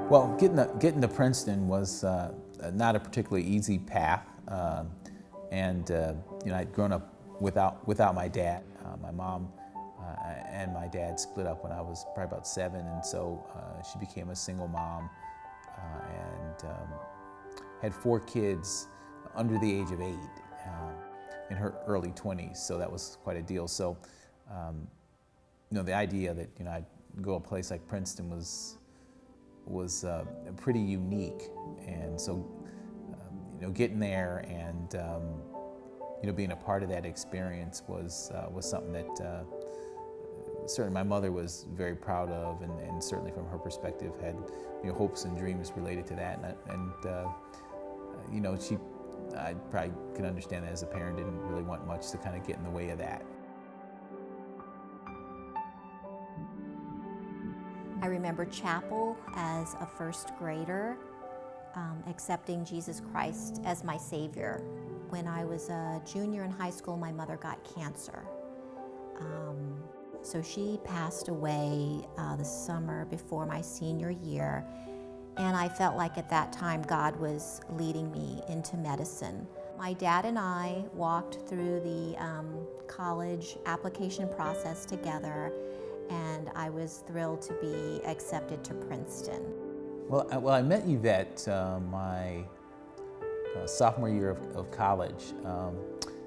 Well, getting to Princeton was not a particularly easy path, and I'd grown up without my dad. My mom and my dad split up when I was probably about 7, and so she became a single mom and had 4 kids under the age of 8 in her early 20s. So that was quite a deal. So the idea that I'd go a place like Princeton was pretty unique, and so getting there and being a part of that experience was something that certainly my mother was very proud of, and certainly from her perspective had hopes and dreams related to that, and I probably can understand that as a parent didn't really want much to kind of get in the way of that. I remember chapel as a first grader, accepting Jesus Christ as my Savior. When I was a junior in high school, my mother got cancer. So she passed away the summer before my senior year, and I felt like at that time God was leading me into medicine. My dad and I walked through the college application process together, and I was thrilled to be accepted to Princeton. Well, I met Yvette my sophomore year of college.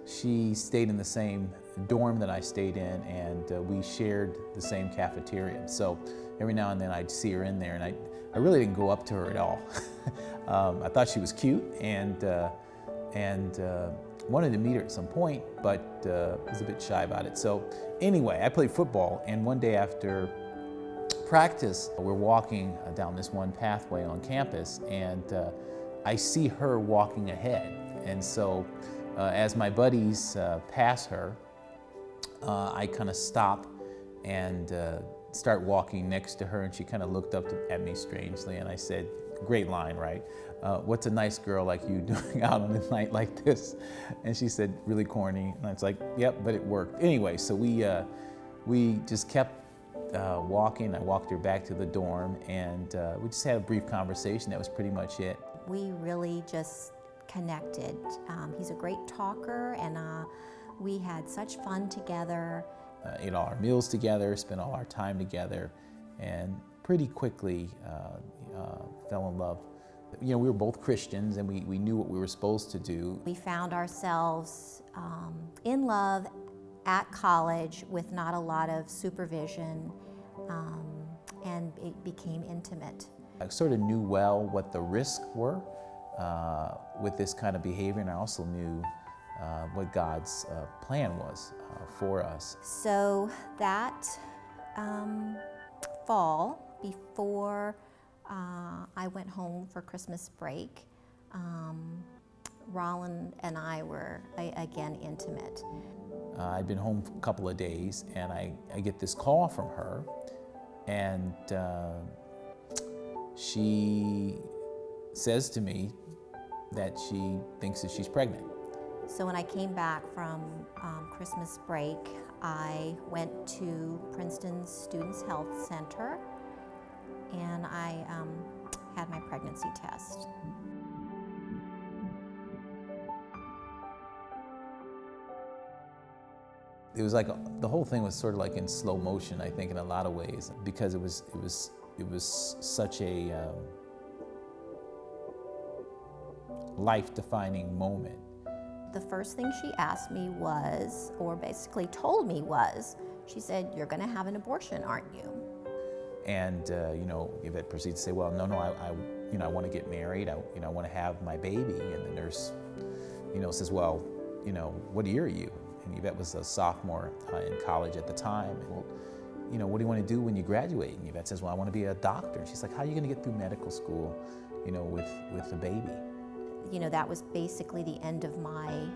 She stayed in the same dorm that I stayed in, and we shared the same cafeteria. So every now and then I'd see her in there, and I really didn't go up to her at all. I thought she was cute and wanted to meet her at some point, but was a bit shy about it. So anyway, I played football, and one day after practice, we're walking down this one pathway on campus, and I see her walking ahead. And so as my buddies pass her, I kind of stop and start walking next to her, and she kind of looked up at me strangely, and I said, great line, right? What's a nice girl like you doing out on a night like this? And she said, really corny, and I was like, yep, but it worked. Anyway, so we just kept walking. I walked her back to the dorm, and we just had a brief conversation. That was pretty much it. We really just connected. He's a great talker, and we had such fun together. Ate all our meals together, spent all our time together, and pretty quickly fell in love. We were both Christians, and we knew what we were supposed to do. We found ourselves in love at college with not a lot of supervision, and it became intimate. I sort of knew well what the risks were with this kind of behavior, and I also knew what God's plan was for us. So that fall, before I went home for Christmas break, Roland and I were again intimate. I'd been home for a couple of days, and I get this call from her, and she says to me that she thinks that she's pregnant. So when I came back from Christmas break, I went to Princeton's Students Health Center, and I had my pregnancy test. It was like the whole thing was sort of like in slow motion, I think, in a lot of ways, because it was such a life-defining moment. The first thing she asked me was, or basically told me was, she said, "You're going to have an abortion, aren't you?" And Yvette proceeds to say, "Well, no, I want to get married. I want to have my baby." And the nurse, says, "Well, what year are you?" And Yvette was a sophomore in college at the time. "Well, what do you want to do when you graduate?" And Yvette says, "Well, I want to be a doctor." And she's like, "How are you going to get through medical school, with the baby?" That was basically the end of my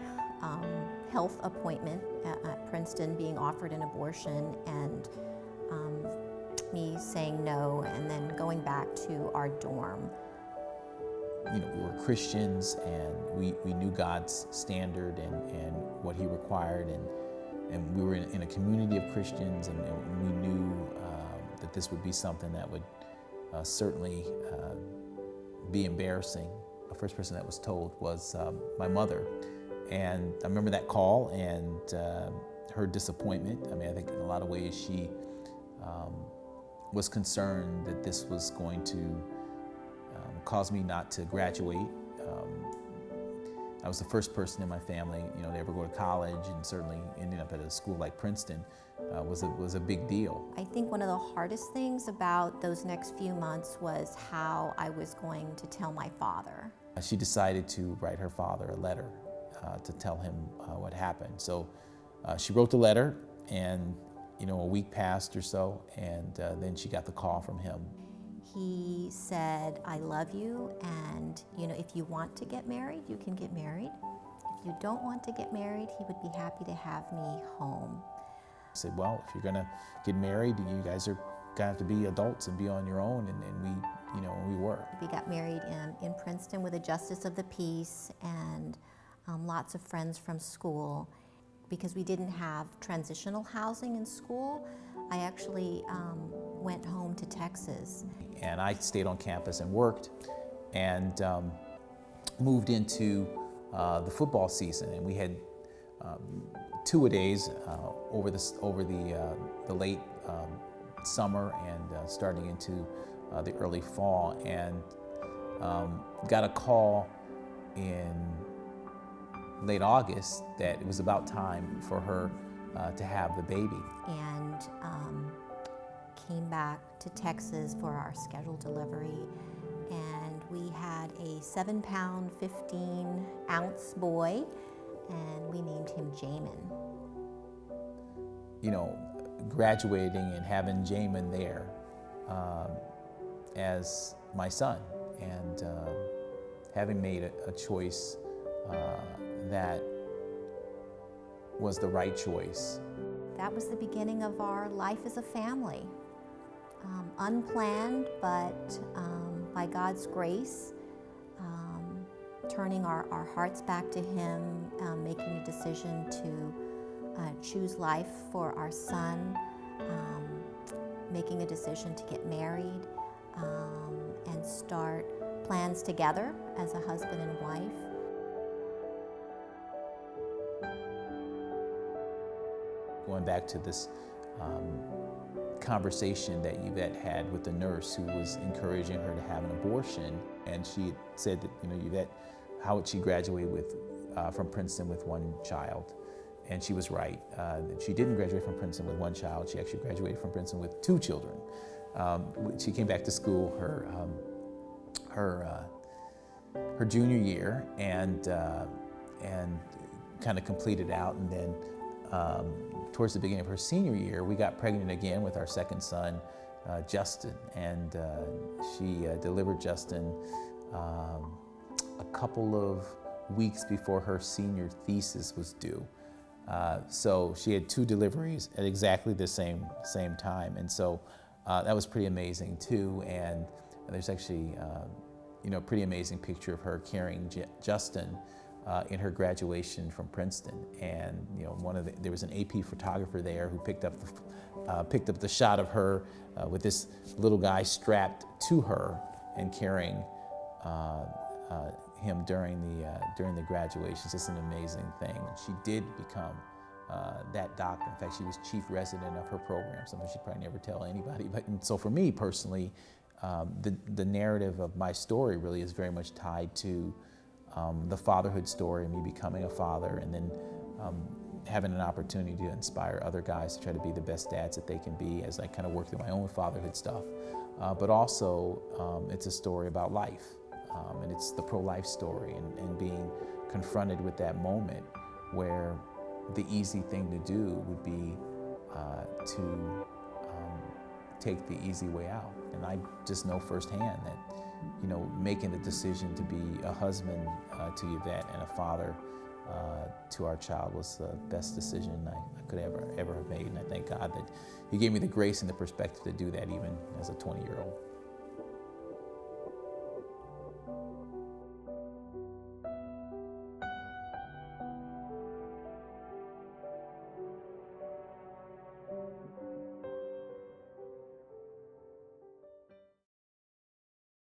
health appointment at Princeton, being offered an abortion, and me saying no, and then going back to our dorm. We were Christians, and we knew God's standard and what He required, and we were in a community of Christians, and we knew that this would be something that would certainly be embarrassing. The first person that was told was my mother. And I remember that call and her disappointment. I mean, I think in a lot of ways she was concerned that this was going to cause me not to graduate. I was the first person in my family, to ever go to college, and certainly ending up at a school like Princeton was a big deal. I think one of the hardest things about those next few months was how I was going to tell my father. She decided to write her father a letter to tell him what happened. So she wrote the letter, and a week passed or so, and then she got the call from him. He said, "I love you, and if you want to get married, you can get married. If you don't want to get married, he would be happy to have me home." I said, "Well, if you're gonna get married, you guys are gonna have to be adults and be on your own," and we were. We got married in Princeton with a justice of the peace and lots of friends from school. Because we didn't have transitional housing in school, I actually went home to Texas. And I stayed on campus and worked, and moved into the football season. And we had two-a-days over the late summer and starting into the early fall, and got a call in late August that it was about time for her to have the baby. And came back to Texas for our scheduled delivery, and we had a 7-pound, 15-ounce boy, and we named him Jamin. Graduating and having Jamin there as my son, and having made a choice that was the right choice. That was the beginning of our life as a family. Unplanned, but by God's grace, turning our hearts back to Him, making a decision to choose life for our son, making a decision to get married, and start plans together as a husband and wife. Going back to this conversation that Yvette had with the nurse who was encouraging her to have an abortion, and she had said that, Yvette, how would she graduate from Princeton with one child? And she was right. She didn't graduate from Princeton with one child. She actually graduated from Princeton with 2 children. She came back to school her junior year and kind of completed out, and then towards the beginning of her senior year, we got pregnant again with our second son, Justin, and she delivered Justin a couple of weeks before her senior thesis was due. So she had 2 deliveries at exactly the same time, and so that was pretty amazing too. And there's actually a pretty amazing picture of her carrying Justin in her graduation from Princeton. And there was an AP photographer there who picked up the shot of her with this little guy strapped to her and carrying him during the graduation. It's just an amazing thing. She did become that doctor. In fact, she was chief resident of her program, something she'd probably never tell anybody. And so for me personally, the narrative of my story really is very much tied to the fatherhood story, me becoming a father, and then having an opportunity to inspire other guys to try to be the best dads that they can be as I kind of work through my own fatherhood stuff. But also, it's a story about life, and it's the pro-life story, and being confronted with that moment where the easy thing to do would be to take the easy way out. And I just know firsthand that making the decision to be a husband to Yvette and a father to our child was the best decision I could ever have made. And I thank God that He gave me the grace and the perspective to do that even as a 20-year-old.